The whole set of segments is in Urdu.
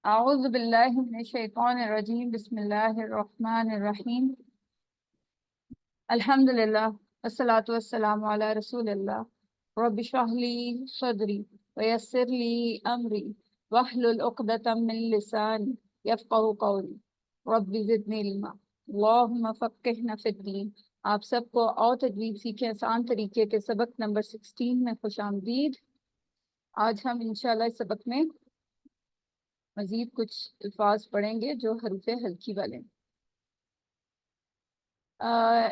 اعوذ باللہ من الشیطان الرجیم بسم اللہ الرحمن الرحیم الحمدللہ والصلاة والسلام علی رسول اللہ رب اشرح لی صدری ویسر لی امری واحلل عقدۃ من لسانی یفقہوا قولی رب زدنی علما اللہم فقہنا فی الدین۔ آپ سب کو اور تجوید سیکھیں آسان طریقے کے سبق نمبر 16 میں خوش آمدید۔ آج ہم انشاءاللہ اس سبق میں مزید کچھ الفاظ پڑھیں گے جو حروف ہلکی والے ہیں۔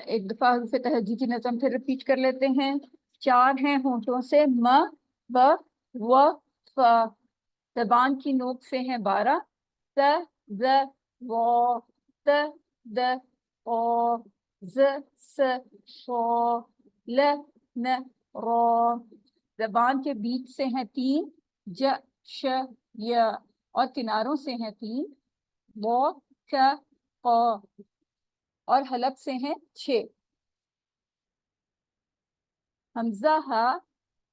ایک دفعہ حروف تہجی کی نظم پھر ریپیٹ کر لیتے ہیں۔ 4 ہیں ہونٹوں سے، م، ب، و، ف۔ زبان کی نوک سے ہیں 12، ت، ز، و، ت، د، او، ز، س، ش، ل، ن، ر۔ زبان کے بیچ سے ہیں 3، ج، ش، ی، اور کناروں سے ہیں 3، و، ک، ق، اور حلق سے ہیں 6، حمزہ، ہ،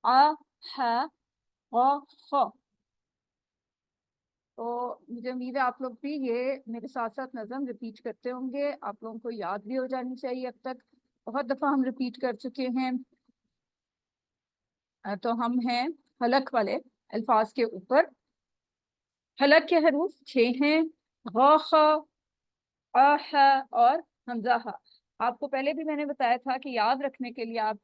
ع، ح، غ، خ۔ تو مجھے امید ہے آپ لوگ بھی یہ میرے ساتھ ساتھ نظم ریپیٹ کرتے ہوں گے، آپ لوگوں کو یاد بھی ہو جانی چاہیے۔ اب تک بہت دفعہ ہم ریپیٹ کر چکے ہیں۔ تو ہم ہیں حلق والے الفاظ کے اوپر۔ حلق کے حروف 6 ہیں، غ، خ، ع، ح اور حمزہ ہ۔ آپ کو پہلے بھی میں نے بتایا تھا کہ یاد رکھنے کے لیے آپ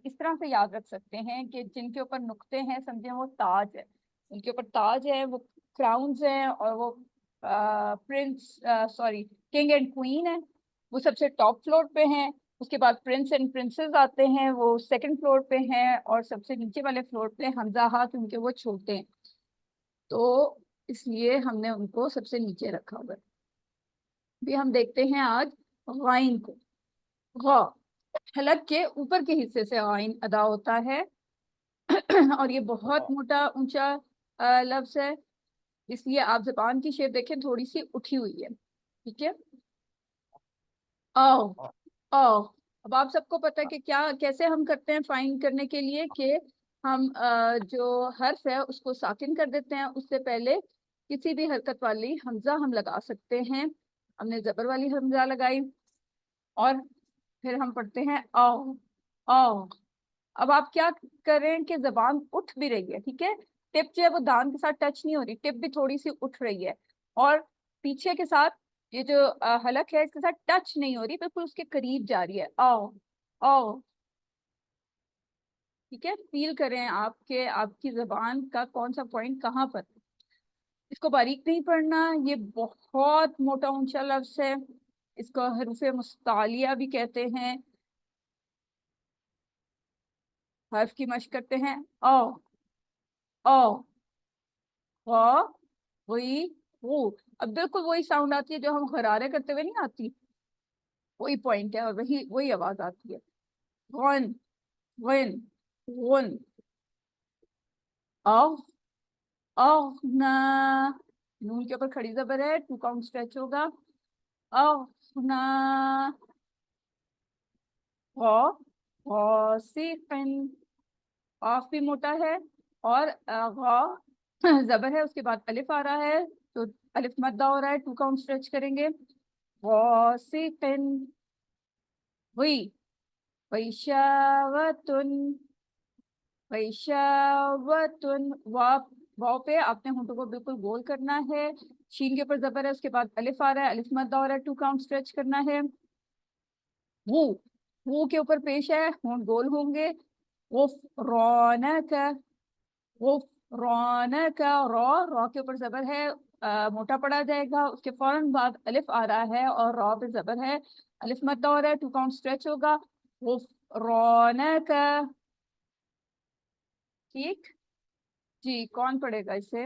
اس طرح سے یاد رکھ سکتے ہیں کہ جن کے اوپر نقطے ہیں سمجھیں وہ تاج ہے، ان کے اوپر تاج ہے، وہ کراؤنز ہیں، اور وہ کنگ اینڈ کوئین ہے، وہ سب سے ٹاپ فلور پہ ہیں۔ اس کے بعد پرنس اینڈ پرنسز آتے ہیں، وہ سیکنڈ فلور پہ ہیں، اور سب سے نیچے والے فلور پہ حمزہ ہاتھ ان کے وہ چھوٹے ہیں، تو اس لیے ہم نے ان کو سب سے نیچے رکھا ہوا ہے۔ بھی ہم دیکھتے ہیں آج غائن کو۔ غ حلق کے اوپر کے حصے سے غائن ادا ہوتا ہے اور یہ بہت موٹا اونچا لفظ ہے، اس لیے آپ زبان کی شیپ دیکھیں تھوڑی سی اٹھی ہوئی ہے، ٹھیک ہے۔ او او اب آپ سب کو پتہ ہے کہ کیسے ہم کرتے ہیں فائنڈ کرنے کے لیے کہ ہم جو حرف ہے اس کو ساکن کر دیتے ہیں، اس سے پہلے کسی بھی حرکت والی حمزہ ہم لگا سکتے ہیں۔ ہم نے زبر والی حمزہ لگائی اور پھر ہم پڑھتے ہیں او او۔ اب آپ کیا کریں کہ زبان اٹھ بھی رہی ہے، ٹھیک ہے، ٹپ جو ہے وہ دان کے ساتھ ٹچ نہیں ہو رہی، ٹپ بھی تھوڑی سی اٹھ رہی ہے، اور پیچھے کے ساتھ یہ جو حلق ہے اس کے ساتھ ٹچ نہیں ہو رہی، بالکل اس کے قریب جا رہی ہے، او او، ٹھیک ہے۔ فیل کریں آپ کے آپ کی زبان کا کون سا پوائنٹ کہاں پر۔ اس کو باریک نہیں پڑھنا، یہ بہت موٹا اونچا لفظ ہے، اس کو حروف مستعلیہ بھی کہتے ہیں۔ حرف کی مشق کرتے ہیں، او او، غ، غی، غو۔ اب بالکل وہی ساؤنڈ آتی ہے جو ہم غرارے کرتے ہوئے نہیں آتی، وہی پوائنٹ ہے اور وہی آواز آتی ہے۔ غن، غن، غن، او اغنا، نون کے اوپر کھڑی زبر ہے، 2 کاؤنٹ اسٹریچ ہوگا، اغنا، غاسقن، قاف بھی موٹا ہے، اور غا زبر ہے، اس کے بعد الف آ رہا ہے تو الف مدہ ہو رہا ہے، 2 کاؤنٹ اسٹریچ کریں گے، غاسقن، وی، ویشاوتن، ویشاوتن، واو پہ آپ نے ہونٹوں کو بالکل گول کرنا ہے، شین کے اوپر زبر ہے، اس کے بعد الف آ رہا ہے، الف مدہ ہو رہا ہے، 2 کاؤنٹ اسٹریچ کرنا ہے۔ وہ کے اوپر پیش ہے، ہونٹ گول ہوں گے، غفرانک، غفرانک، را کے اوپر زبر ہے، موٹا پڑا جائے گا، اس کے فوراً بعد الف آ رہا ہے اور را پہ زبر ہے، الف مدہ ہو رہا ہے، 2 کاؤنٹ اسٹریچ ہوگا، غفرانک، ٹھیک جی۔ کون پڑھے گا اسے؟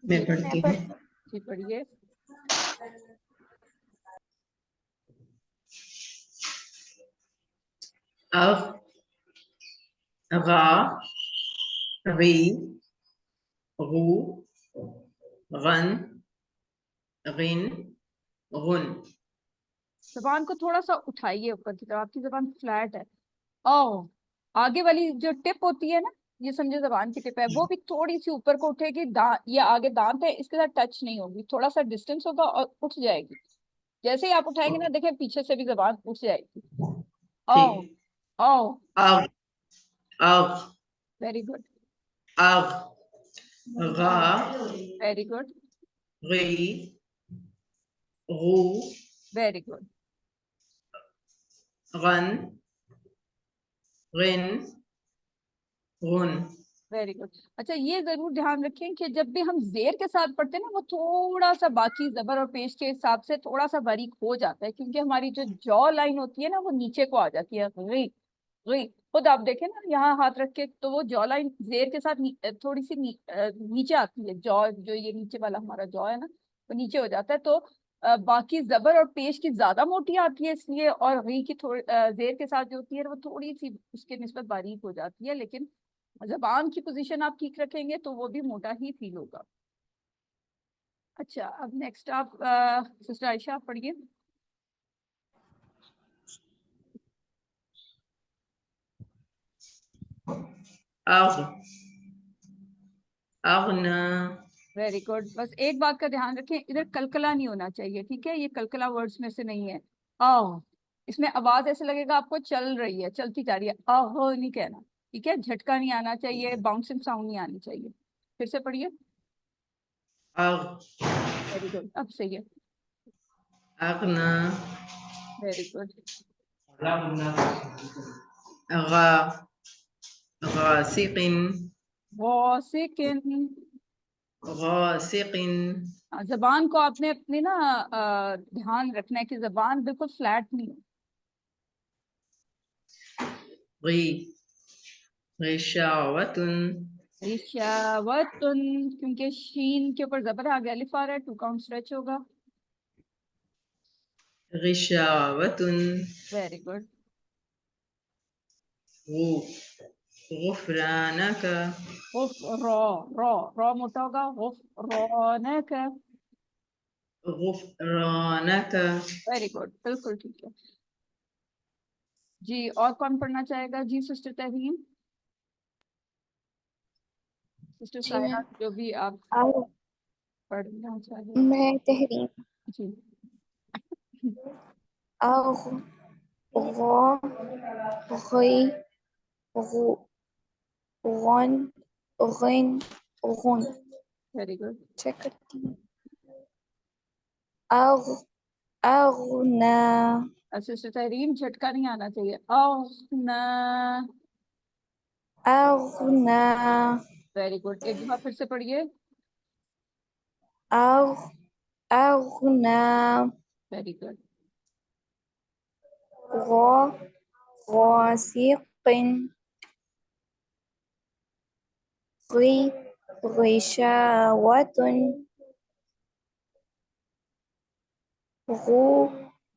میں پڑھتی ہوں۔ جی پڑھیے۔ اغ، غا، غی، غو، غن، غن، غن۔ زبان کو تھوڑا سا اٹھائیے اوپر کی طرف، آپ کی زبان فلیٹ ہے۔ او آگے والی جو ٹپ ہوتی ہے نا، یہ سمجھے زبان کی ٹپ ہے، وہ بھی تھوڑی سی اوپر کو اٹھے گی، یہ آگے دانت ہے اس کے ساتھ ٹچ نہیں ہوگی، تھوڑا سا ڈسٹینس ہوگا اور اٹھ جائے گی. جیسے ہی آپ اٹھائیں گے نا، دیکھیں پیچھے سے بھی زبان اٹھ جائے گی. او ٹھیک. او اغ اغ ویری گڈ اغ غا ویری گڈ غی غو ویری گڈ. غن غن غن. Very good. اچھا یہ ضرور دھیان رکھیں کہ جب بھی ہم زیر کے ساتھ پڑھتے ہیں نا، وہ تھوڑا سا باقی زبر اور پیش کے حساب سے تھوڑا سا باریک ہو جاتا ہے، کیونکہ ہماری جو جو لائن ہوتی ہے نا، وہ نیچے کو آ جاتی ہے. غی غی خود آپ دیکھیں نا یہاں ہاتھ رکھ کے، تو وہ جو لائن زیر کے ساتھ تھوڑی سی نیچے آتی ہے. جو یہ نیچے والا ہمارا جو ہے نا، وہ نیچے ہو جاتا ہے. تو باقی زبر اور پیش کی زیادہ موٹی آتی ہے اس لیے، اور غی کی زیر کے ساتھ جو ہوتی ہے وہ تھوڑی سی اس کے نسبت باریک ہو جاتی ہے. لیکن زبان کی پوزیشن آپ ٹھیک رکھیں گے تو وہ بھی موٹا ہی فیل ہوگا. اچھا اب نیکسٹ آپ سسٹر عائشہ آپ پڑھیے. اغ اغنا. Very good. بس ایک بات کا دھیان رکھیں، ادھر کلکلا نہیں ہونا چاہیے، ٹھیک ہے؟ یہ کلکلا ورڈز میں سے نہیں ہے. اس میں آواز ایسے لگے گا آپ کو چل رہی ہے، چلتی جا رہی ہے. نہیں کہنا، ٹھیک ہے؟ جھٹکا نہیں آنا چاہیے، باؤنسنگ ساؤنڈ نہیں آنی چاہیے. پھر سے پڑھیے. اغ ویری گڈ. اب صحیح ہے. اغنا ویری گڈ. غا غاسق غاسقن. غاسق زبان کو آپ نے اپنی نا دھیان رکھنا ہے کہ زبان بالکل فلیٹ نہیں ہو. غی غشاوۃ رشاوتن، کیونکہ شین کے اوپر زبر آ گیا، الف آ رہا ہے، 2 کاؤنٹ اسٹریچ ہوگا. غشاوۃ ویری گڈ. غفرانک را موٹا ہوگا. غفرانک. غفرانک. Very good. بالکل ٹھیک ہے جی. اور کون پڑھنا چاہے گا؟ جی سسٹر تحریم، سسٹر جی سائرہ، میم. جو بھی آپ پڑھنا چاہے. میں تحریم. جی. اغ غا غی غو غن غن غن. Very good. چیک کرتی ہوں. اغ اغنا سسٹر تحریم جھٹکا نہیں آنا چاہیے. نا. اغنا ویری گڈ. ایک دفعہ پھر سے پڑھیے. اغ اغنا ویری گڈ. غا غاسق غی غشاوۃ غو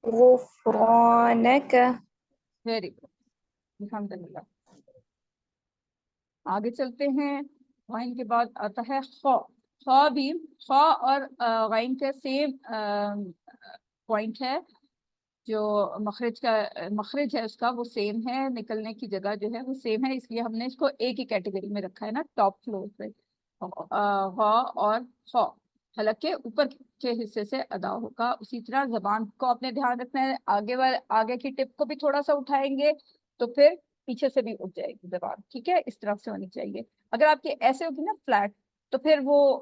غفرانک. Very good. الحمد للہ. آگے چلتے ہیں. غین کے بعد آتا ہے خا. خا بھی، خا اور غین کا سیم پوائنٹ ہے. جو مخرج ہے اس کا وہ سیم ہے، نکلنے کی جگہ جو ہے وہ سیم ہے، اس لیے ہم نے اس کو ایک ہی کیٹیگری میں رکھا ہے نا، ٹاپ فلور پہ. غا اور خا حلقے اوپر کے حصے سے ادا ہوگا. اسی طرح زبان کو اپنے دھیان رکھنا ہے. آگے کی ٹپ کو بھی تھوڑا سا اٹھائیں گے تو پھر پیچھے سے بھی اٹھ جائے گی زبان، ٹھیک ہے؟ اس طرف سے ہونی چاہیے. اگر آپ کی ایسے ہوگی نا فلیٹ، تو پھر وہ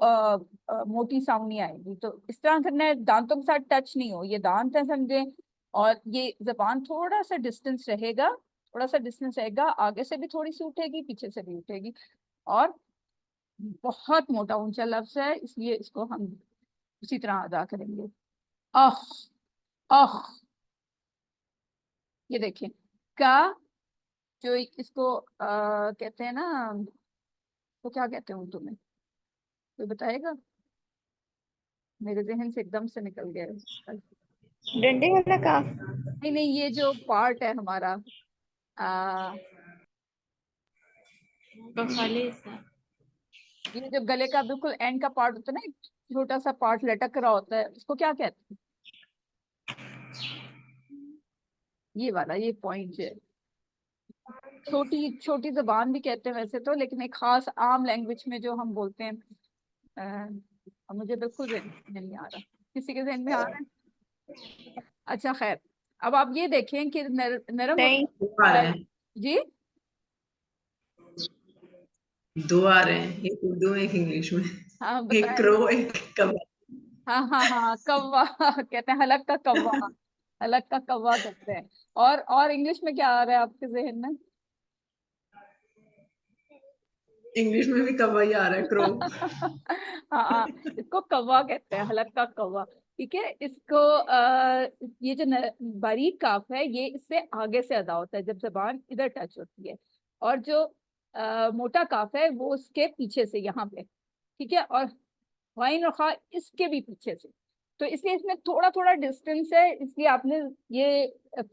موٹی ساؤنڈ نہیں آئے گی. تو اس طرح کرنا ہے، دانتوں کے ساتھ ٹچ نہیں ہو، یہ دانت ہے سمجھیں، اور یہ زبان تھوڑا سا ڈسٹینس رہے گا، تھوڑا سا ڈسٹینس رہے گا. آگے سے بھی تھوڑی سی اٹھے گی، پیچھے سے بھی اٹھے گی. اور بہت موٹا اونچا لفظ ہے، اس لیے اس کو ہم اسی طرح ادا کریں گے. اخ اخ. یہ دیکھیں کا، جو اس کو کہتے ہیں نا، تو کیا کہتے ہیں اردو میں؟ کوئی بتائے گا؟ میرے ذہن سے ایک دم سے نکل گیا. ڈنڈے والا کاف. نہیں، یہ جو پارٹ ہے ہمارا، یہ جو گلے کا بالکل اینڈ کا پارٹ ہوتا ہے نا، ایک چھوٹا سا پارٹ لٹک رہا ہوتا ہے، اس کو کیا کہتے ہیں؟ یہ والا، یہ پوائنٹ جو ہے چھوٹی چھوٹی زبان بھی کہتے ہیں ویسے تو، لیکن ایک خاص عام لینگویج میں جو ہم بولتے ہیں. اب مجھے بالکل ذہن میں نہیں آ رہا. کسی کے ذہن میں آ رہا ہے؟ اچھا خیر، اب آپ یہ دیکھیں کہ نرم نہیں. دو آ رہے ہیں، جی 2 آ رہے ہیں، ایک اردو میں ایک انگلش میں، ہاں ایک بتائیں. کرو ایک کبا. ہاں ہاں ہاں کوا کہتے ہیں، حلق کا کوا، حلق کا کوا کہتے ہیں. اور انگلش میں کیا آ رہا ہے آپ کے ذہن میں؟ انگلش میں بھی کبا ہی آ رہا ہے، کرو. ہاں ہاں، اس کو کوا کہتے ہیں، حلق کا کوا. ٹھیک ہے، اس کو یہ جو باریک کاف ہے یہ اس سے آگے سے ادا ہوتا ہے جب زبان ادھر ٹچ ہوتی ہے، اور جو موٹا کاف ہے وہ اس کے پیچھے سے یہاں پہ. ٹھیک ہے، اور غین اور خا اس کے بھی پیچھے سے. تو اس لیے اس میں تھوڑا تھوڑا ڈسٹینس ہے، اس لیے آپ نے یہ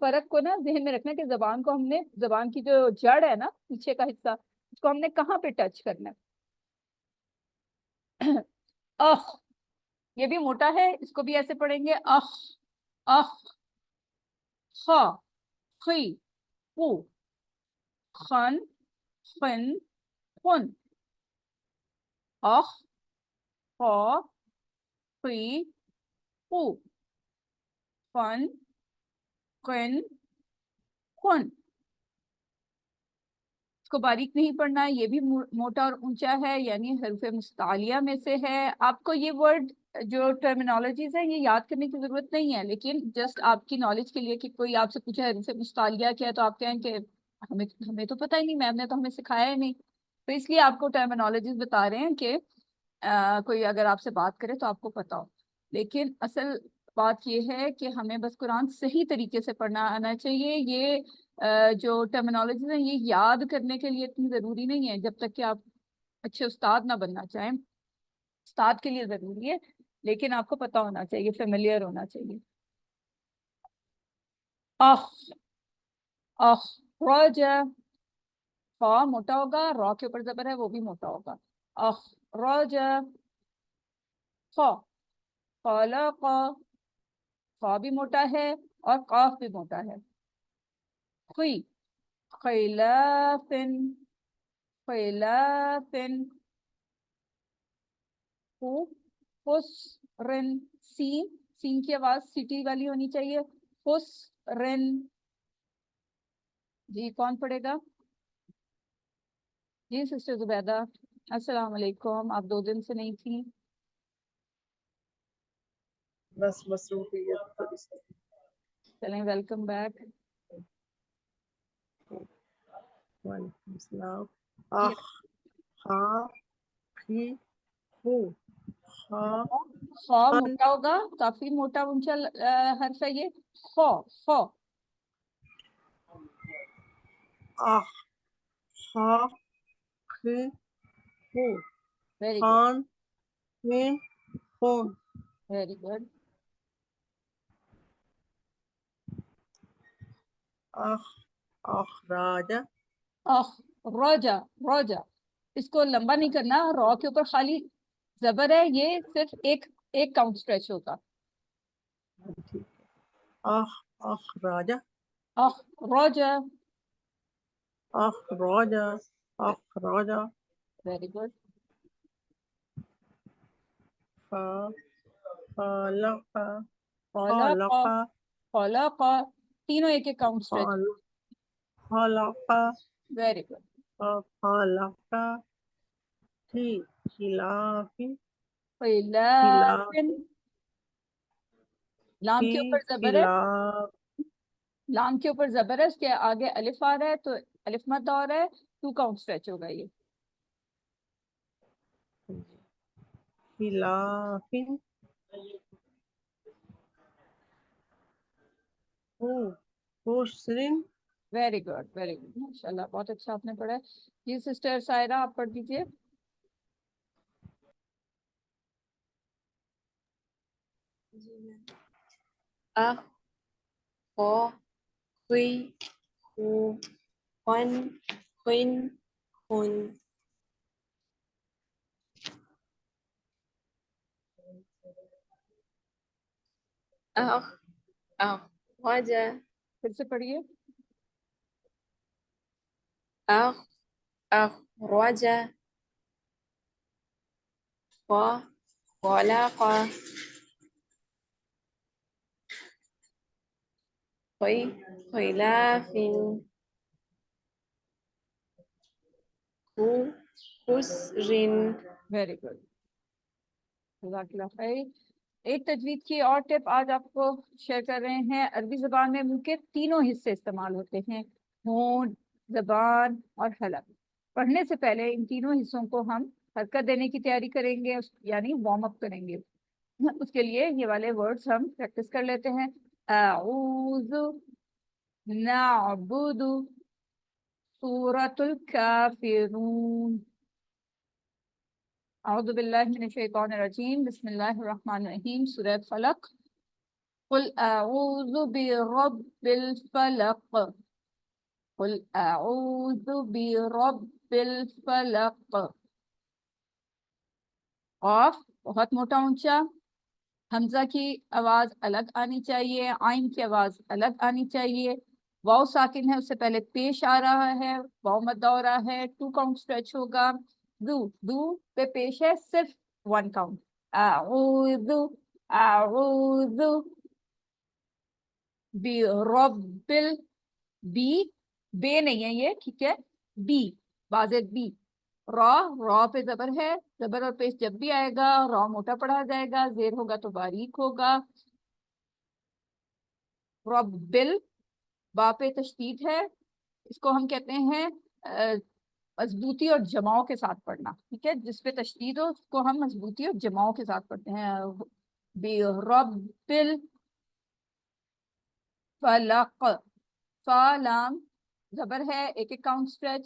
فرق کو نا ذہن میں رکھنا ہے کہ زبان کو ہم نے، زبان کی جو جڑ ہے نا پیچھے کا حصہ، اس کو ہم نے کہاں پہ ٹچ کرنا ہے. اخ، یہ بھی موٹا ہے، اس کو بھی ایسے پڑھیں گے اخ، اخ. خا، خی، خو، خن، خن، خن. اخ، خا، خی، خو، خن، خن، خن. اس کو باریک نہیں پڑھنا ہے، یہ بھی موٹا اور اونچا ہے، یعنی حروف مستعلیہ میں سے ہے. آپ کو یہ ورڈ جو ٹرمینالوجیز ہیں یہ یاد کرنے کی ضرورت نہیں ہے، لیکن جسٹ آپ کی نالج کے لیے کہ کوئی آپ سے پوچھے حروف مستعلیہ کیا ہے تو آپ کہیں کہ ہمیں تو پتہ ہی نہیں، میم نے تو ہمیں سکھایا ہی نہیں. تو اس لیے آپ کو ٹرمینالوجیز بتا رہے ہیں کہ کوئی اگر آپ سے بات کرے تو آپ کو پتا ہو. لیکن اصل بات یہ ہے کہ ہمیں بس قرآن صحیح طریقے سے پڑھنا آنا چاہیے. یہ جو ٹرمینالوجیز ہیں یہ یاد کرنے کے لیے اتنی ضروری نہیں ہے جب تک کہ آپ اچھے استاد نہ بننا چاہیں. استاد کے لیے ضروری ہے، لیکن آپ کو پتا ہونا چاہیے، فیملیئر ہونا چاہیے. اخ، اخرج، خا موٹا ہوگا، را کے اوپر زبر ہے وہ بھی موٹا ہوگا. اخرج، خا، خلق، خا بھی موٹا ہے اور قاف بھی موٹا ہے. خی، خیلاف، خیلاف. خسرن، سین، سین کی آواز سٹی والی ہونی چاہیے. خسرن. جی کون پڑھے گا؟ جی سسٹر زبیدہ، السلام علیکم، آپ 2 دن سے نہیں تھی. بس مصروفیت تھوڑی سی. چلیں ویلکم بیک. وعلیکم السلام. جی اخ، خا، خی، خو، خا، خا خن، موٹا ہوگا، کافی موٹا اونچا حرف ہے یہ. خا، خا. اخ، خا، خی، خو، ویری گڈ، خان، خین، خون. Very good. اخ، اخراج، اخرجا، رجا. اس کو لمبا نہیں کرنا، را کے اوپر خالی زبر ہے، یہ صرف ایک کاؤنٹ اسٹریچ ہوگا. اخ، اخراج، اخرجا. اخراج، اخراج. Very good. خا، خلق، خلق، خلق، خلق. تینوں ایک کاؤنٹ اسٹریچ. خلق، ویری گڈ. خلق. ٹھیک، خلاف، خلاف. خلاف، لام فی، کے اوپر زبر ہے، خلاف. لام کے اوپر زبر ہے، اس کے آگے الف آ رہا ہے تو الف مد آ رہا ہے، 2 کاؤنٹ اسٹریچ ہوگا یہ. خلاف، خسر. ویری گڈ، ویری گڈ، ماشاء اللہ بہت اچھا آپ نے پڑھا ہے. جی سسٹر سائرہ آپ پڑھ دیجیے. اخ، خا، خی، خو، خن، خن، خن. اخ، اخرج، پھر سے پڑھیے. أخرج خلق خلاف كسر ویری گڈ، جزاک اللہ خیر. ایک تجوید کی اور ٹپ آج آپ کو شیئر کر رہے ہیں. عربی زبان میں منہ کے تینوں حصے استعمال ہوتے ہیں، ہونٹ، زبان اور حلق. پڑھنے سے پہلے ان تینوں حصوں کو ہم حرکت دینے کی تیاری کریں گے، یعنی وارم اپ کریں گے. اس کے لیے یہ والے ورڈز ہم پریکٹس کر لیتے ہیں. اعوذ، نعبد، سورۃ الکافرون. اعوذ باللہ من الشیطان الرجیم، بسم اللہ الرحمن الرحیم. سورۃ فلق. قل اعوذ برب الفلق. قل اعوذ برب الفلق. قاف بہت موٹا اونچا، حمزہ کی آواز الگ آنی چاہیے، عین کی آواز الگ آنی چاہیے. واو ساکن ہے، اس سے پہلے پیش آ رہا ہے، واو مدہ ہو رہا ہے، 2 کاؤنٹ اسٹریچ ہوگا. دو پہ پیش ہے، صرف 1 کاؤنٹ. اعوذ، اعوذ برب بی، بے نہیں ہے یہ، ٹھیک ہے، بی، واضح بی. را پہ زبر ہے، زبر اور پیش جب بھی آئے گا را موٹا پڑھا جائے گا، زیر ہوگا تو باریک ہوگا. ربل، با پہ تشدید ہے، اس کو ہم کہتے ہیں مضبوطی اور جماؤں کے ساتھ پڑھنا، ٹھیک ہے. جس پہ تشدید ہو اس کو ہم مضبوطی اور جماؤں کے ساتھ پڑھتے ہیں. بربل فلق. فا لام زبر ہے، ایک کاؤنٹ اسٹریچ.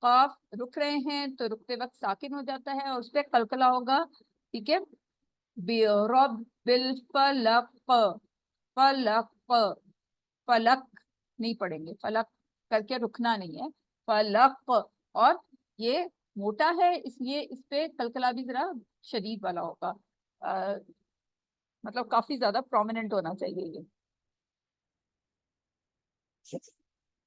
قاف رک رہے ہیں تو رکتے وقت ساکن ہو جاتا ہے اور اس پہ قلقلہ ہوگا، ٹھیک ہے. برب الفلق. فلق، فلق نہیں پڑھیں گے، فلق کر کے رکنا نہیں ہے، فلق. اور یہ موٹا ہے اس لیے اس پہ قلقلہ بھی ذرا شدید والا ہوگا، مطلب کافی زیادہ پرومیننٹ ہونا چاہیے. یہ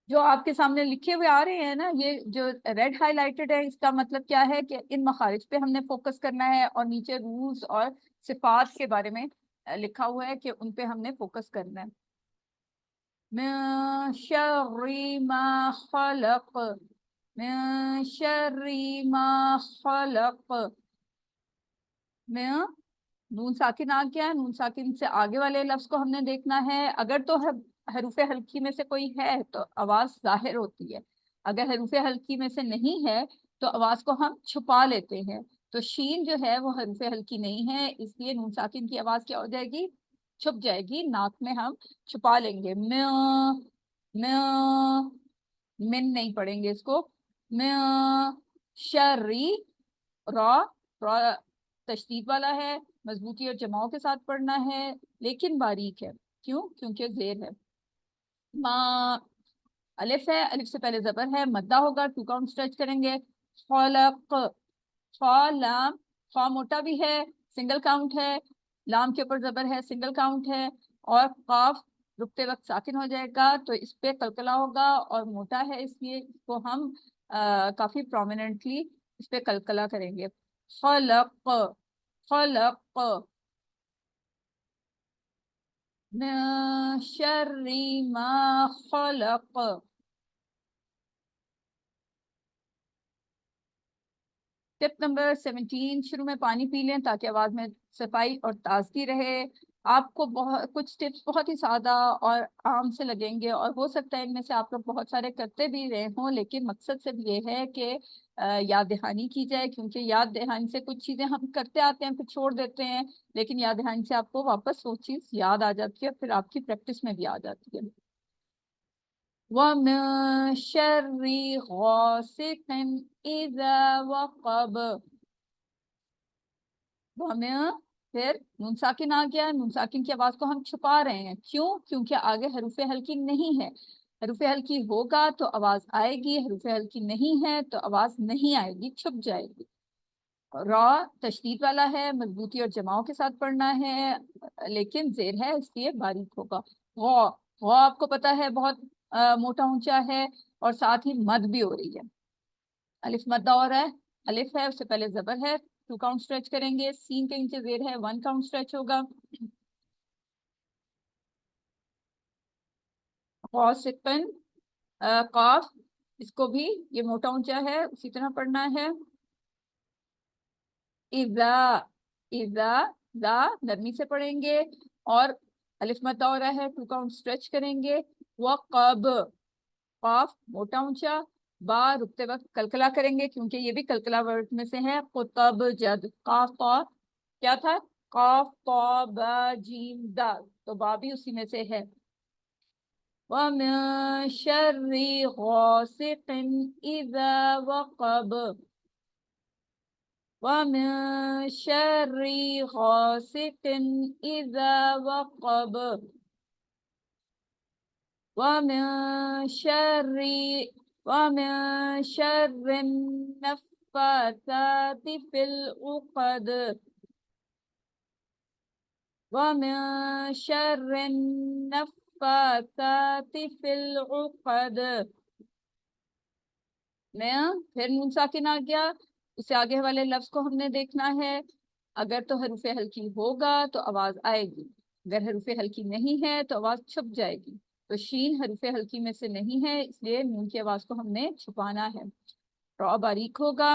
جو آپ کے سامنے لکھے ہوئے آ رہے ہیں نا، یہ جو ریڈ ہائی لائٹڈ ہے، اس کا مطلب کیا ہے کہ ان مخارج پہ ہم نے فوکس کرنا ہے، اور نیچے رولز اور صفات کے بارے میں لکھا ہوا ہے کہ ان پہ ہم نے فوکس کرنا ہے. من شر ما خلق، من شر ما خلق. میں نون ساکن آ گیا، نون ساکن سے آگے والے لفظ کو ہم نے دیکھنا ہے. اگر تو حروف حلقی میں سے کوئی ہے تو آواز ظاہر ہوتی ہے، اگر حروف حلقی میں سے نہیں ہے تو آواز کو ہم چھپا لیتے ہیں. تو شین جو ہے وہ حروف حلقی نہیں ہے، اس لیے نون ساکن کی آواز کیا ہو جائے گی؟ چھپ جائے گی، ناک میں ہم چھپا لیں گے. من نہیں پڑھیں گے اس کو. شری، را تشدید والا ہے، مضبوطی اور جماؤں کے ساتھ پڑھنا ہے، لیکن باریک ہے. کیوں؟ کیونکہ زیر ہے. ما الف ہے، الف سے پہلے زبر ہے، مدہ ہوگا، 2 کاؤنٹ اسٹریچ کریں گے. خلق. خا لام، خا موٹا بھی ہے، سنگل کاؤنٹ ہے، لام کے اوپر زبر ہے، سنگل کاؤنٹ ہے. اور قاف رکتے وقت ساکن ہو جائے گا تو اس پہ قلقلہ ہوگا، اور موٹا ہے اس لیے اس کو ہم کافی پرومیننٹلی اس پہ قلقلہ کریں گے. خلق، خلق. من شر ما خلق. ٹپ نمبر 17، شروع میں پانی پی لیں تاکہ آواز میں صفائی اور تازگی رہے. آپ کو کچھ ٹپس بہت ہی سادہ اور عام سے لگیں گے، اور ہو سکتا ہے ان میں سے آپ لوگ بہت سارے کرتے بھی رہے ہوں، لیکن مقصد صرف یہ ہے کہ یاد دہانی کی جائے، کیونکہ یاد دہانی سے کچھ چیزیں ہم کرتے آتے ہیں پھر چھوڑ دیتے ہیں، لیکن یاد دہانی سے آپ کو واپس وہ چیز یاد آ جاتی ہے، پھر آپ کی پریکٹس میں بھی آ جاتی ہے. وَمِن شَرِّ غَاسِقٍ إِذَا وَقَبَ. وَمِن، پھر نون ساکن آ گیا، نون ساکن کی آواز کو ہم چھپا رہے ہیں. کیوں؟ کیونکہ آگے حروف حلقی نہیں ہے. حروف حلقی ہوگا تو آواز آئے گی، حروف حلقی نہیں ہے تو آواز نہیں آئے گی، چھپ جائے گی. را تشدید والا ہے، مضبوطی اور جماؤں کے ساتھ پڑھنا ہے، لیکن زیر ہے اس لیے باریک ہوگا. غا، غا آپ کو پتا ہے بہت موٹا اونچا ہے، اور ساتھ ہی مد بھی ہو رہی ہے. الف مدہ ہو رہا ہے, الف ہے اس سے پہلے زبر ہے, 2 کاؤنٹ اسٹریچ کریں گے. سین کے نیچے زیر ہے, 1 کاؤنٹ اسٹریچ ہوگا. غاصقن قاف, اس کو بھی یہ موٹا اونچا ہے, اسی طرح پڑھنا ہے. اذا, اذا, ذا نرمی سے پڑھیں گے اور الف مدہ ہو رہا ہے, 2 کاؤنٹ اسٹریچ کریں گے. وقب, قاف موٹا اونچا, با رکتے وقت کلکلا کریں گے کیونکہ یہ بھی کلکلا ورڈ میں سے ہے. قطب جد, قاف طا کیا تھا, قاف طا با جیم دال, تو با بھی اسی میں سے ہے. وَمِن شَرِّ غَاسِقٍ إِذَا وَقَبَ, وَمِن شَرِّ غَاسِقٍ إِذَا وَقَبَ, وَمِن شَرِّ النَّفَّاثَاتِ فِي الْعُقَدِ, وَمِن شَرِّ النَّفَّاثَاتِ فِي الْعُقَدِ. میں پھر نون ساکن آ گیا, اس سے آگے والے لفظ کو ہم نے دیکھنا ہے. اگر تو حروف ہلکی ہوگا تو آواز آئے گی, اگر حروف ہلکی نہیں ہے تو آواز چھپ جائے گی. تو شین حروف ہلکی میں سے نہیں ہے, اس لیے نون کی آواز کو ہم نے چھپانا ہے. را باریک ہوگا,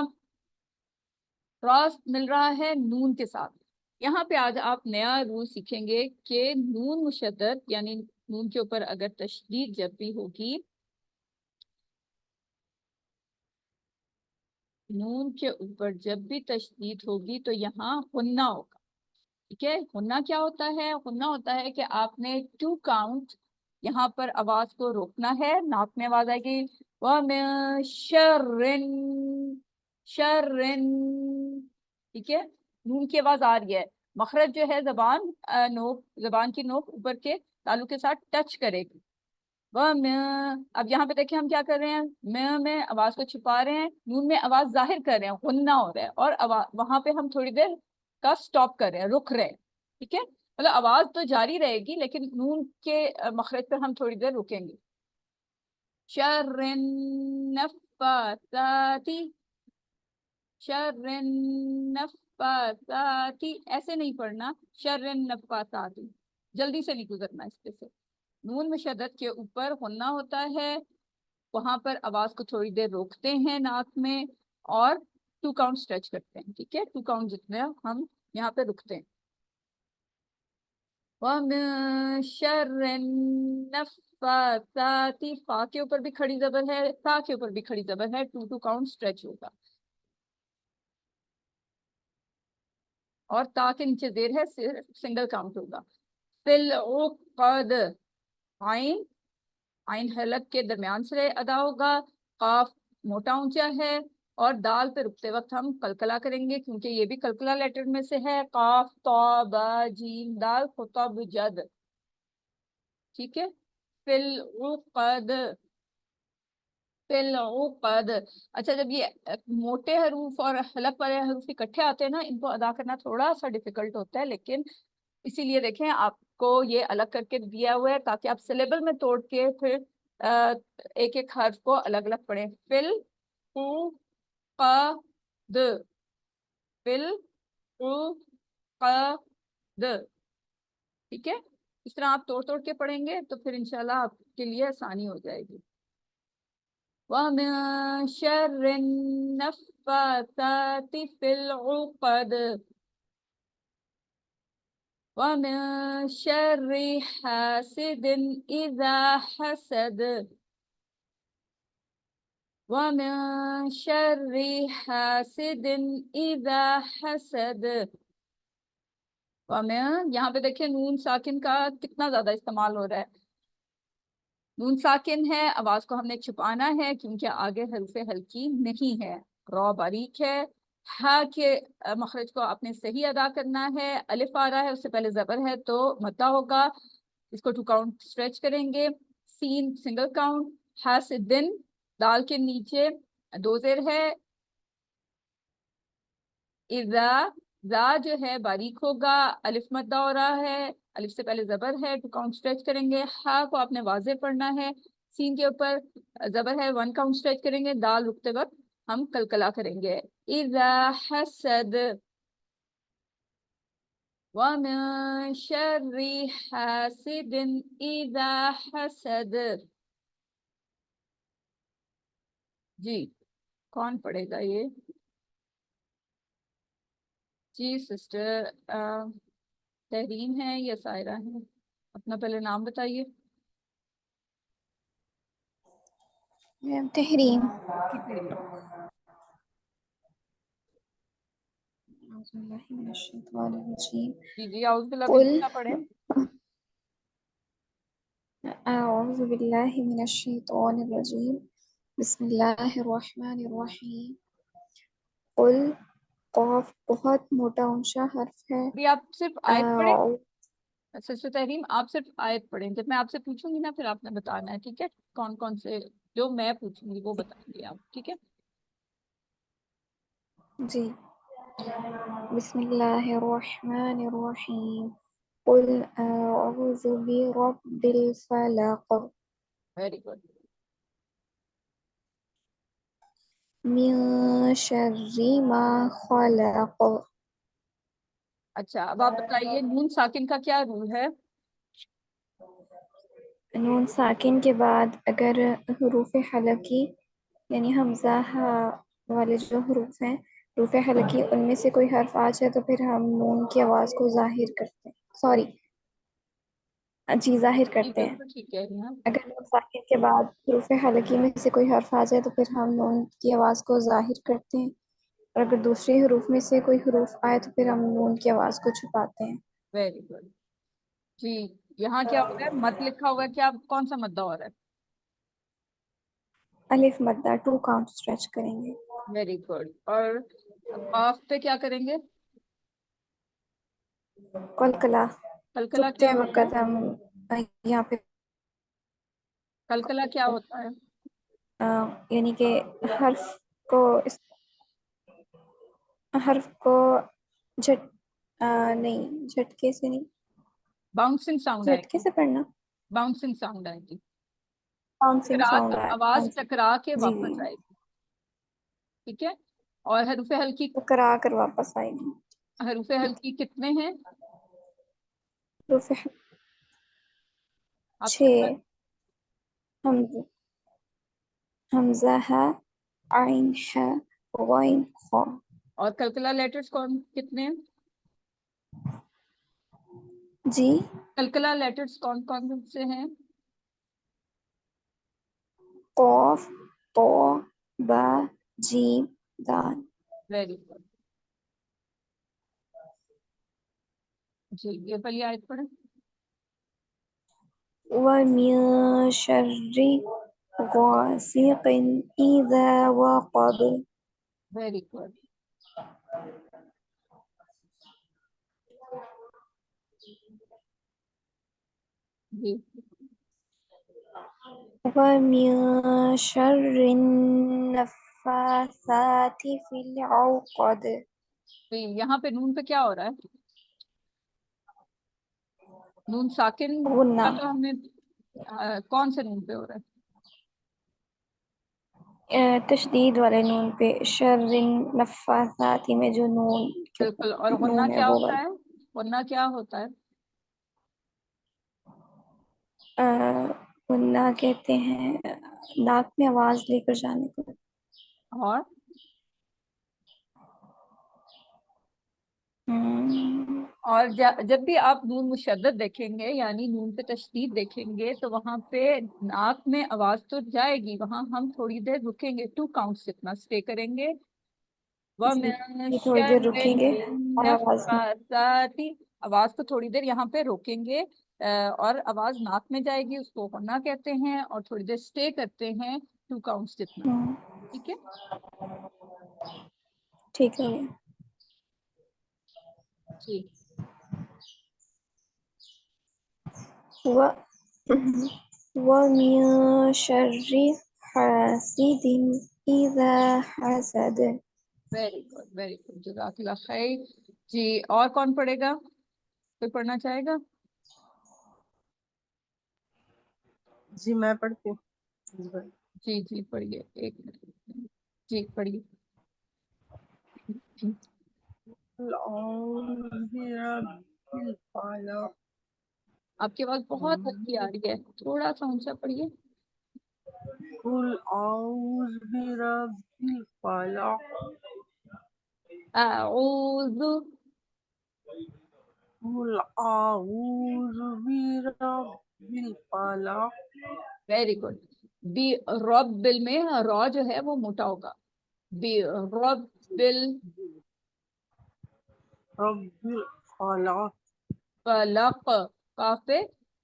را مل رہا ہے نون کے ساتھ. یہاں پہ آج آپ نیا رول سیکھیں گے کہ نون مشدد یعنی نون کے اوپر اگر تشدید جب بھی ہوگی, نون کے اوپر جب بھی تشدید ہوگی تو یہاں غنہ ہوگا. ٹھیک ہے, غنہ کیا ہوتا ہے, غنہ ہوتا ہے کہ آپ نے 2 کاؤنٹ یہاں پر آواز کو روکنا ہے, ناک میں آواز آئے گی وَمِن شَرٍ, شَرٍ, ٹھیک ہے, نون کی آواز آ رہی ہے, مخرج جو ہے زبان نوک, زبان کی نوک اوپر کے تالو کے ساتھ ٹچ کرے گی. اب یہاں پہ دیکھیں ہم کیا کر رہے ہیں, میں آواز کو چھپا رہے ہیں, نون میں آواز ظاہر کر رہے ہیں, غنہ ہو رہا ہے, اور وہاں پہ ہم تھوڑی دیر کا سٹاپ کر رہے ہیں, رک رہے ہیں. ٹھیک ہے, مطلب آواز تو جاری رہے گی لیکن نون کے مخرج پر ہم تھوڑی دیر رکیں گے. شر النفاثات, شر النفاثات, ایسے نہیں پڑھنا, شر النفاثات, جلدی سے نہیں گزرنا اس پہ سے. نون مشدد کے اوپر غنہ ہوتا ہے, وہاں پر آواز کو تھوڑی دیر روکتے ہیں ناک میں اور 2 کاؤنٹ اسٹریچ کرتے ہیں. ٹھیک ہے, 2 کاؤنٹ جتنے ہم یہاں پہ رکتے ہیں. وَمِن شَرِّ النَّفَّاثَاتِ, فا کے اوپر بھی کھڑی زبر ہے, تا کے اوپر بھی کھڑی زبر ہے, 2 کاؤنٹ اسٹریچ ہوگا. اور تا کے نیچے زیر ہے, صرف سنگل کاؤنٹ ہوگا. فِي الْعُقَدِ, عین, عین حلق کے درمیان سے ادا ہوگا. قاف موٹا اونچا ہے اور دال پہ رکتے وقت ہم کلکلا کریں گے کیونکہ یہ بھی کلکلا لیٹر میں سے ہے. قاف طا با جیم دال خطب جد. ٹھیک ہے, فی العقد, فی العقد. اچھا, جب یہ موٹے حروف اور حلق والے حروف اکٹھے آتے ہیں نا, ان کو ادا کرنا تھوڑا سا ڈیفیکلٹ ہوتا ہے, لیکن اسی لیے دیکھیں آپ کو یہ الگ کر کے دیا ہوا ہے تاکہ آپ سلیبل میں توڑ کے پھر ایک ایک حرف کو الگ الگ پڑھیں. فل قد, فل قد. ٹھیک ہے, اس طرح آپ توڑ توڑ کے پڑھیں گے تو پھر انشاءاللہ آپ کے لیے آسانی ہو جائے گی. وَمِن شَرِّ النَّفَّاثَاتِ فِي الْعُقَدِ, وَمِن شَرِّ حَاسِدٍ إِذَا حَسَدَ, وَمِن شَرِّ حَاسِدٍ إِذَا حَسَدَ. وَمِن, یہاں پہ دیکھیں نون ساکن کا کتنا زیادہ استعمال ہو رہا ہے. نون ساکن ہے, آواز کو ہم نے چھپانا ہے کیونکہ آگے حروف ہلکی نہیں ہے. را باریک ہے, ہا کے مخرج کو آپ نے صحیح ادا کرنا ہے. الف آ رہا ہے, اس سے پہلے زبر ہے تو مدہ ہوگا, اس کو 2 کاؤنٹ اسٹریچ کریں گے. سین سنگل کاؤنٹ. حاسدن, دال کے نیچے 2 زیر ہے. اذا, ذا جو ہے باریک ہوگا, الف مدہ ہو رہا ہے, الف سے پہلے زبر ہے, 2 کاؤنٹ اسٹریچ کریں گے. ہا کو آپ نے واضح پڑھنا ہے, سین کے اوپر زبر ہے, 1 کاؤنٹ اسٹریچ کریں گے. دال رکتے وقت ہم کلکلا کریں گے. اذا حسد ومن شر حاسد اذا حسد. جی کون پڑھے گا یہ؟ جی سسٹر تحریم ہے یا سائرہ ہے؟ اپنا پہلے نام بتائیے. میم تحریم. جی پڑھیے. اعوذ باللہ من الشیطان الرجیم. جی جی اعوذ باللہ قل بسم اللہ پڑھیں. اعوذ باللہ من الشیطان الرجیم. بسم اللہ الرحمن الرحیم. قل قاف بہت موٹا اونچا حرف ہے. ابھی آپ صرف آیت پڑھیں. اعوذ سسٹر تحریم آپ صرف آیت پڑھیں. جب میں آپ سے پوچھوں گی نا پھر آپ نے بتانا ہے. ٹھیک ہے؟ کون کون سے جو میں پوچھوں گی وہ بتائیں گے آپ. ٹھیک ہے؟ جی بسم اللہ الرحمن الرحیم. قل اعوذ برب الفلق ویری گڈ. من شر ما خلق. اچھا اب آپ بتائیے نون ساکن کا کیا رول ہے؟ نون ساکن کے بعد اگر حروف حلقی یعنی حمزہ والے جو حروف ہیں حروف حلقی ان میں سے کوئی حرف آ جائے تو پھر ہم نون کی آواز کو ظاہر کرتے ہیں. سوری جی ظاہر جی کرتے ہیں. بالکل ٹھیک کہہ رہی ہیں آپ. اگر نون ساکن کے بعد حروف حلقی میں سے کوئی حرف آ جائے تو پھر ہم نون کی آواز کو ظاہر کرتے ہیں، اور اگر دوسرے حروف میں سے کوئی حروف آئے تو پھر ہم نون کی آواز کو چھپاتے ہیں. Very good. جی یہاں کیا ہو رہا ہے؟ مت لکھا ہوا ہے. کیا کون سا مدہ ہو رہا ہے؟ الف مدہ 2 کاؤنٹ اسٹریچ کریں گے. Very good. اور قاف پہ کیا کریں گے؟ قلقلہ. کلکلا چپتے کیا ہوتا ہے؟ وقت ہم یہاں پہ کلکلا کیا ہوتا ہے؟ یعنی کہ کو حرف کو جھٹ نہیں جھٹکے سے نہیں باؤنسنگ ساؤنڈ آئے جھٹکے گی. سے پڑھنا. باؤنسنگ ساؤنڈ آئے گی. باؤنسنگ ٹکرا ساؤنڈ کر آیا. ہاں آواز جی ٹکرا کے جی واپس آئے گی. ٹھیک ہے؟ اور حروف ہلکی. کرا کر واپس آئے گی. حروف ہلکی کتنے ہیں حروف آپ کے پاس؟ 6 حمزہ ہے، عین ہے، غین خا. اور کلکلا لیٹرز کون کتنے ہیں؟ جی کلکلا لیٹرز کون کون سے ہیں؟ قاف طا با جیم دال. Very good. جی یہ پہلی آیت پڑھیں. وَمِن شَرِّ غاسق إذا وقب. Very good. جی وَمِن شَرِّ النَّفَّاثَاتِ فِي الْعُقَدِ. تو یہاں پہ نون پہ کیا ہو رہا ہے؟ نون ساکن غنہ. کا تو ہمیں کون سے نون پہ ہو رہا ہے؟ تشدید والے نون پہ. شر النفاثات میں جو نون بالکل. اور غنہ نون ہے کیا وہ ہوتا والا. ہے؟ غنہ کیا ہوتا ہے؟ غنہ کہتے ہیں ناک میں آواز لے کر جانے کو. اور اور جب بھی آپ نون مشدد دیکھیں گے یعنی نون پہ تشدید دیکھیں گے تو وہاں پہ ناک میں آواز تو جائے گی. وہاں ہم تھوڑی دیر رکیں گے. 2 کاؤنٹس اتنا اسٹے کریں گے. جی وَمِن یہ تھوڑی دیر شَرِّ رکیں گے اور آواز النَّفَّاثَاتِ. آواز کو تھوڑی دیر یہاں پہ روکیں گے اور آواز ناک میں جائے گی. اس کو غنہ کہتے ہیں. اور تھوڑی دیر اسٹے کرتے ہیں 2 کاؤنٹس جتنا. ٹھیک ہے؟ ٹھیک ہے. جی وَمِن شَرِّ حاسد إذا حسد. Very good very good. جزاک اللہ خیر. جی اور کون پڑھے گا؟ کوئی پڑھنا چاہے گا؟ جی میں پڑھتی ہوں. جی جی پڑھیے. ایک منٹ. جی پڑھیے. قل أعوذ برب الفلق آپ کی آواز بہت ہلکی آ رہی ہے, تھوڑا سا اونچا پڑھیے. قل أعوذ برب الفلق اعوذ, قل أعوذ برب الفلق ویری گڈ. بی رب میں را جو ہے وہ موٹا ہوگا. بی رب رب الفلق فلق, کاف پہ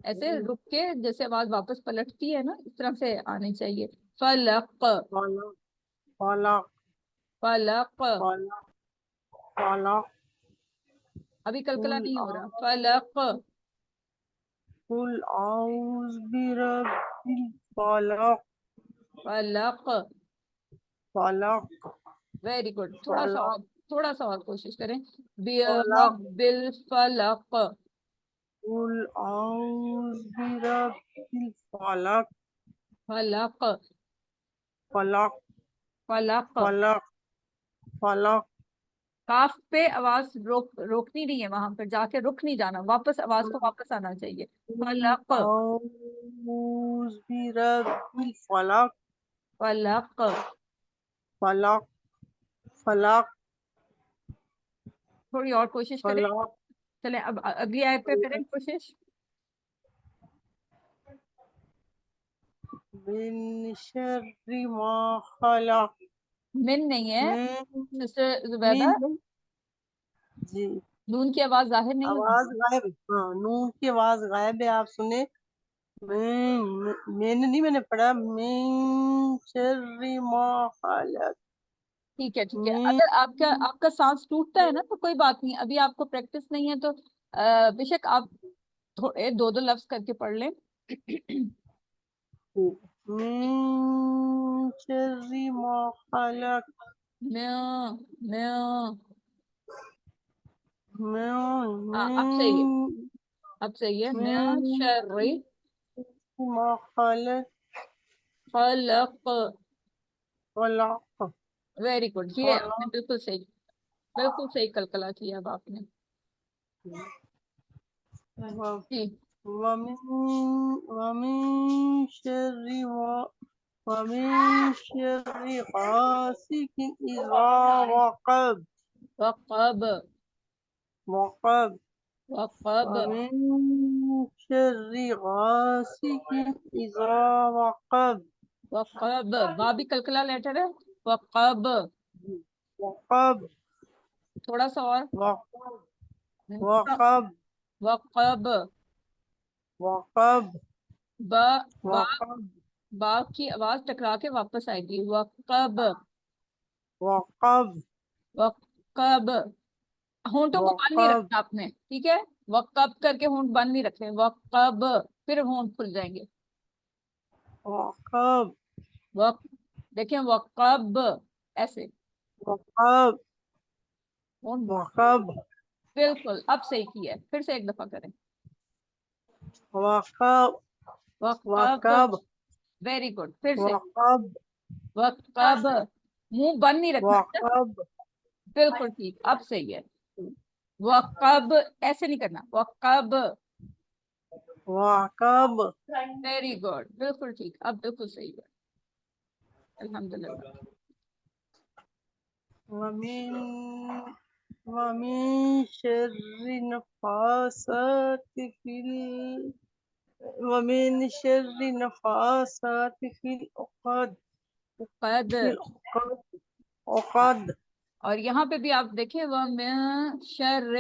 ایسے رک کے جیسے آواز واپس پلٹتی ہے نا, اس طرح سے آنی چاہیے. فلق فلق فلق فلق, فلق فلق ابھی کلکلا قل نہیں ہو رہا. فلق قل أعوذ برب الفلق فلق, فلق ویری گڈ. فلق تھوڑا سا اور کوشش کریں. فلق برب الفلق قل أعوذ برب الفلق فلق فلق فلق. فلق فلق کاف پہ آواز روکنی نہیں ہے, وہاں پہ جا کے رک نہیں جانا, واپس آواز کو واپس آنا چاہیے. فلق أعوذ برب الفلق فلق, فلق فلق تھوڑی اور کوشش کریں. فلق چلیں اب اگلی آیت پہ کریں کوشش. من شر ما خلق من نہیں ہے من سسٹر زبیدہ, من جی نون کی آواز ظاہر نہیں آواز ہوتی. غائب, ہاں نون کی آواز غائب ہے, آپ سنیں. میں نے پڑھا من شر ما خلق. ٹھیک ہے ٹھیک ہے. اگر آپ کا سانس ٹوٹتا ہے نا تو کوئی بات نہیں, ابھی آپ کو پریکٹس نہیں ہے تو بے شک آپ تھوڑے دو لفظ کر کے پڑھ لیں. من شر ما خلق میں اب صحیح ہے, من اب صحیح ہے. میں من شر ما خلق خلق, خلق ویری گڈ. یہ آپ نے خلق بالکل صحیح کلکلا کیا اب آپ نے. جی ومن شر غاسق إذا وقب وقب وقب وقب ومن شر غاسق إذا وقب وقب, با بھی کلکلا لیٹر ہے. وقب, وقب تھوڑا سا اور. وقب وقب وقب, وقب با با وقب با کی آواز ٹکرا کے واپس آئے گی. وقب وقب وقب, ہونٹوں کو بند نہیں وقب رکھنا آپ نے, ٹھیک ہے. وقب کر کے ہونٹ بند نہیں رکھنے. وقب, پھر ہونٹ کھل جائیں گے. وقب دیکھیں وقب ایسے وقب ہونٹ, وقب بالکل اب صحیح کیا ہے. پھر سے ایک دفعہ کریں. وقب وقب, وقب ویری گڈ. پھر سے وقب وقب, منہ بند نہیں رکھنا. وقب بالکل ٹھیک, اب صحیح ہے. وقب ایسے نہیں کرنا. وقب, وقب ویری گڈ, بالکل ٹھیک, اب بالکل صحیح ہے. الحمدللہ. ومن شر النفاثات ومن شر النفاثات في العقد قد, عقد اور یہاں پہ بھی آپ دیکھیں وَمِن شَرٍ,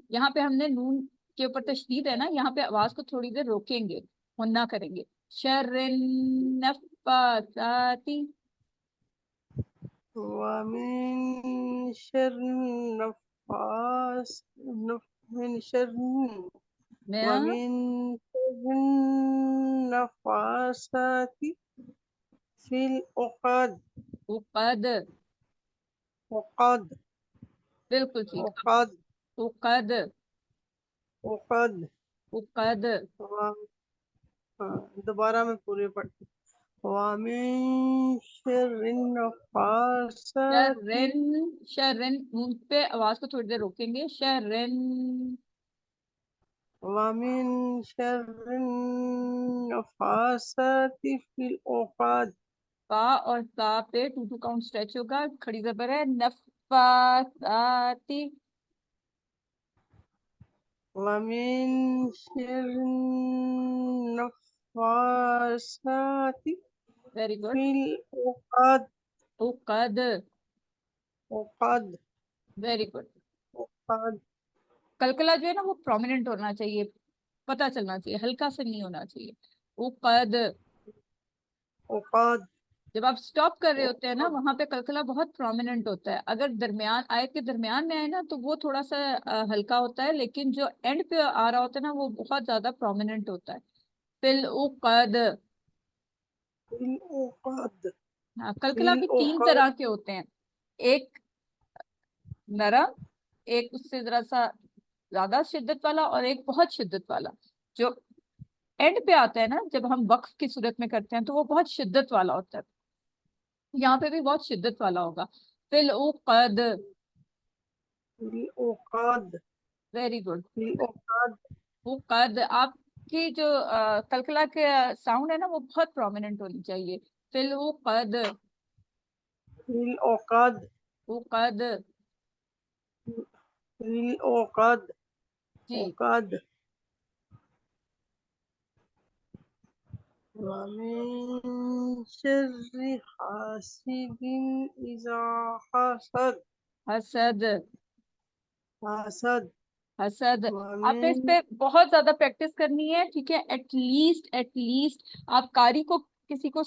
یہاں پہ ہم نے نون کے اوپر تشدید ہے نا, یہاں پہ آواز کو تھوڑی دیر روکیں گے, نہ کریں گے. شَرٍ النَّفَّاثَاتِ, ومن شر النفاس من شر میں ومن شر النفاثات في العقد عقد, عقد بالکل ٹھیک. عقد عقد عقد عقد, دوبارہ میں پورے پڑھتی. ومن شر نفاسات شرن شرن نون پہ آواز کو تھوڑی دیر روکیں گے. شرن ومن شر النفاسات في العقد فا اور سا پہ 2 کاؤنٹ اسٹریچ ہوگا. کھڑی زبر ہے. نفاساتی. ومن شر النفاسات ویری گڈ. في العقد عقد. عقد ویری گڈ. عقد کلکلا جو ہے نا وہ پرومیننٹ ہونا چاہیے, پتہ چلنا چاہیے, ہلکا سے نہیں ہونا چاہیے. عقد. عقد جب آپ سٹاپ کر رہے ہوتے ہیں نا وہاں پہ کلکلا بہت پرومیننٹ ہوتا ہے. اگر درمیان آیت کے درمیان میں آئے نا تو وہ تھوڑا سا ہلکا ہوتا ہے, لیکن جو اینڈ پہ آ رہا ہوتا ہے نا وہ بہت زیادہ پرومیننٹ ہوتا ہے. فل عقد. في العقد کلکلا بھی 3 طرح کے ہوتے ہیں. ایک نرم, ایک اس سے ذرا سا زیادہ شدت والا, اور ایک بہت شدت والا. جو اینڈ پہ آتا ہے نا جب ہم وقف کی صورت میں کرتے ہیں تو وہ بہت شدت والا ہوتا ہے. یہاں پہ بھی بہت شدت والا ہوگا. فل عقد. في العقد ویری گڈ. في العقد عقد. آپ کی جو کلکلا کے ساؤنڈ ہے نا وہ بہت پرومیننٹ ہونی چاہیے. فل عقد. في العقد عقد. في العقد جی. عقد ومن شر حاسد إذا حسد حسد. حسد حسد. آپ نے اس ومن پہ بہت زیادہ پریکٹس کرنی ہے, ٹھیک ہے. ایٹ لیسٹ آپ قاری کو کسی کو